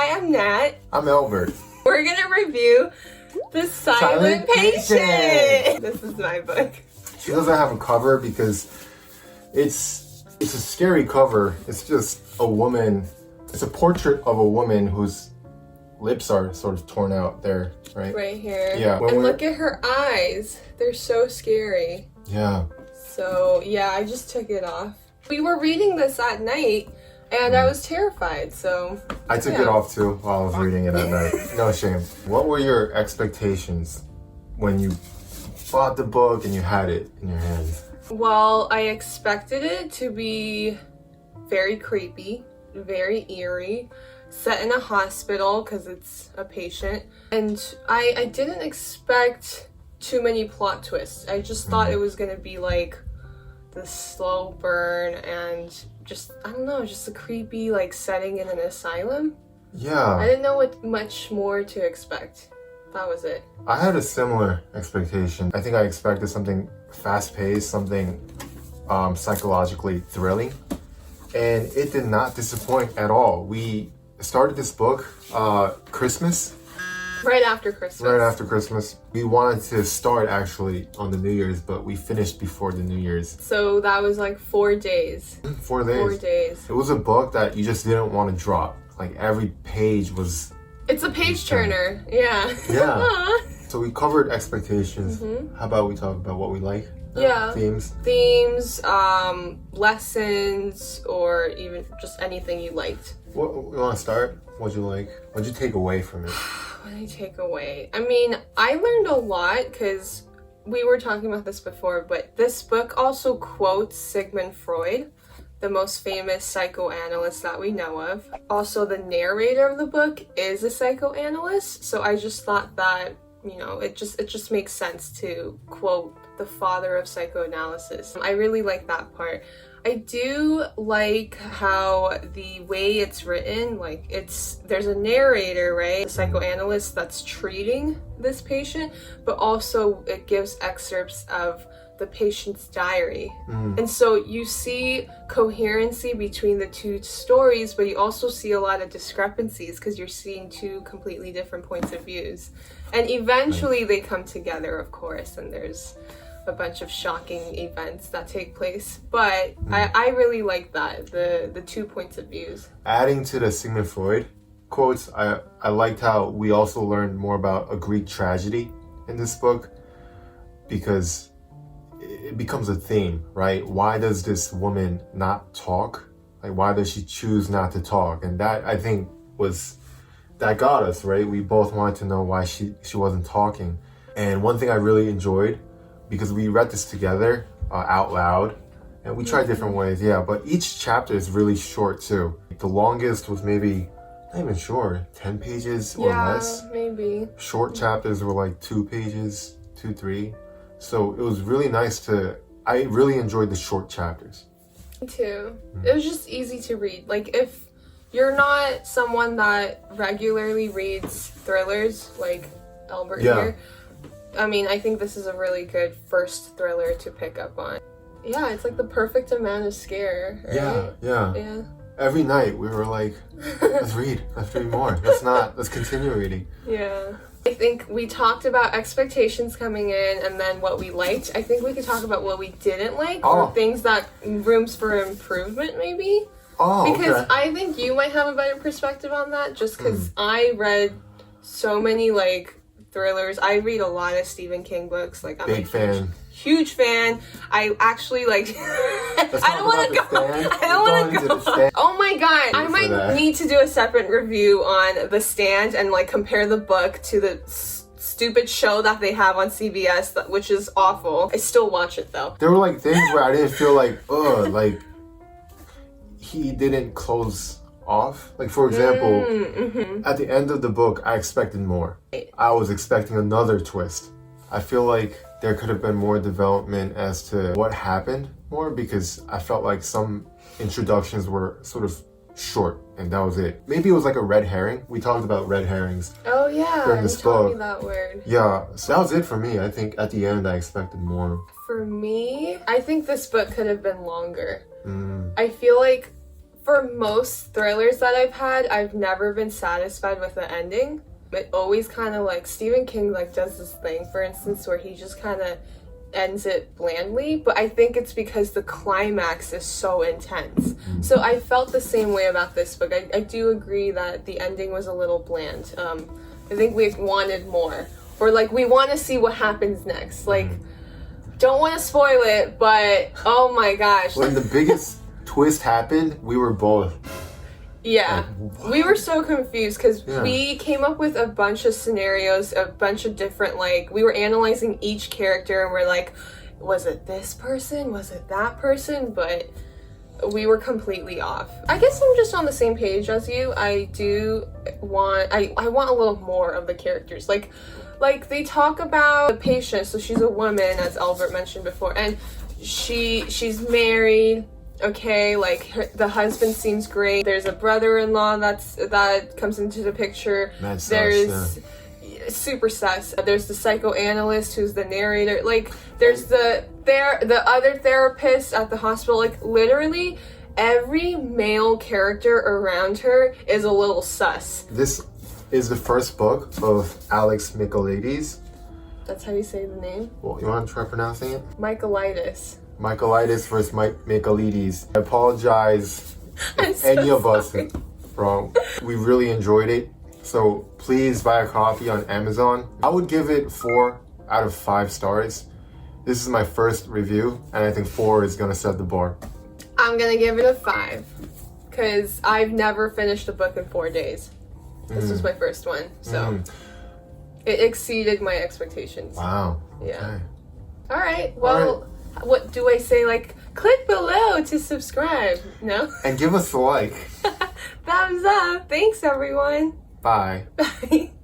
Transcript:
Hi, I'm Nat. I'm Albert. We're gonna review The Silent Patient. This is my book. She doesn't have a cover because it's a scary cover. It's just a woman. It's a portrait of a woman whose lips are sort of torn out there, right? Right here. Yeah. And look at her eyes. They're so scary. Yeah. So, yeah, I just took it off. We were reading this at night, and I was terrified, so... I took it off too while I was reading it at night. No shame. What were your expectations when you bought the book and you had it in your hands? Well, I expected it to be very creepy, very eerie, set in a hospital because it's a patient. And I didn't expect too many plot twists. I just thought it was going to be like the slow burn and just, I don't know, just a creepy like setting in an asylum. Yeah. I didn't know what much more to expect. That was it. I had a similar expectation. I think I expected something fast-paced, something psychologically thrilling, and it did not disappoint at all. We started this book Christmas. Right after Christmas. Right after Christmas. We wanted to start actually on the New Year's, but we finished before the New Year's. So that was like 4 days. 4 days. 4 days. It was a book that you just didn't want to drop. Like every page was... It's a page turner. Yeah. Yeah. So we covered expectations. How about we talk about what we like? Yeah. Themes. Themes, lessons, or even just anything you liked. What, you want to start? What'd you like? What'd you take away from it? What did I take away? I mean, I learned a lot because we were talking about this before, but this book also quotes Sigmund Freud, the most famous psychoanalyst that we know of. Also, the narrator of the book is a psychoanalyst, so I just thought that, you know, it just makes sense to quote the father of psychoanalysis. I really like that part. I do like how the way it's written, like there's a narrator, right? A psychoanalyst that's treating this patient, but also it gives excerpts of the patient's diary. And so you see coherency between the two stories, but you also see a lot of discrepancies because you're seeing two completely different points of views. And eventually they come together, of course, and there's a bunch of shocking events that take place. But I really like that, the 2 points of views. Adding to the Sigmund Freud quotes, I liked how we also learned more about a Greek tragedy in this book, because it becomes a theme, right? Why does this woman not talk? Like, why does she choose not to talk? And that, I think, that got us, right? We both wanted to know why she wasn't talking. And one thing I really enjoyed, because we read this together out loud, and we tried different ways, but each chapter is really short too. The longest was maybe, not even sure, 10 pages or less. Yeah, maybe. Short chapters were like 2 pages, 2, 3. So it was really nice I really enjoyed the short chapters. Me too. It was just easy to read. Like, if you're not someone that regularly reads thrillers like Albert here, I mean, I think this is a really good first thriller to pick up on. Yeah, it's like the perfect amount of scare, right? Yeah. Every night we were like, let's read more. Let's continue reading. Yeah. I think we talked about expectations coming in and then what we liked. I think we could talk about what we didn't like, or things that rooms for improvement maybe. Because I think you might have a better perspective on that, just because I read so many like thrillers. I read a lot of Stephen King books. Like, I'm a huge fan. I actually like I don't want to go. Oh my god. I might need to do a separate review on The Stand and like compare the book to the stupid show that they have on CBS, which is awful. I still watch it though. There were like things where I didn't feel like, like he didn't close off. Like, for example, at the end of the book, I expected more. I was expecting another twist. I feel like there could have been more development as to what happened more, because I felt like some introductions were sort of short and that was it. Maybe it was like a red herring. We talked about red herrings. Oh yeah, during this book. You told me that word. Yeah, so that was it for me. I think at the end I expected more. For me, I think this book could have been longer. I feel like For most thrillers that I've had, I've never been satisfied with the ending. It always kind of like Stephen King like does this thing, for instance, where he just kind of ends it blandly, but I think it's because the climax is so intense. So I felt the same way about this book. I do agree that the ending was a little bland. I think we wanted more, or like we want to see what happens next. Like, don't want to spoil it, but oh my gosh. When the biggest twist happened, we were both. Yeah, we were so confused because Yeah. we came up with a bunch of scenarios, a bunch of different, like, we were analyzing each character and we're like, was it this person? Was it that person? But we were completely off. I guess I'm just on the same page as you. I do want, I want a little more of the characters. Like they talk about the patient, so she's a woman, as Albert mentioned before, and she's married. Okay, like the husband seems great. There's a brother-in-law that comes into the picture. That's There's super sus. There's the psychoanalyst who's the narrator. Like there's the other therapist at the hospital. Like literally every male character around her is a little sus. This is the first book of Alex Michaelides. That's how you say the name? Well, you want to try pronouncing it? Michaelitis. Michaelides versus Michaelides. I apologize I'm if so any of us sorry. wrong. We really enjoyed it. So please buy a copy on Amazon. I would give it 4 out of 5 stars. This is my first review, and I think 4 is gonna set the bar. I'm gonna give it a 5 because I've never finished a book in 4 days. This was my first one, so it exceeded my expectations. Wow. Yeah. Okay. All right. Well, what do I say? Like, click below to subscribe. No? And give us a like. Thumbs up. Thanks, everyone. Bye. Bye.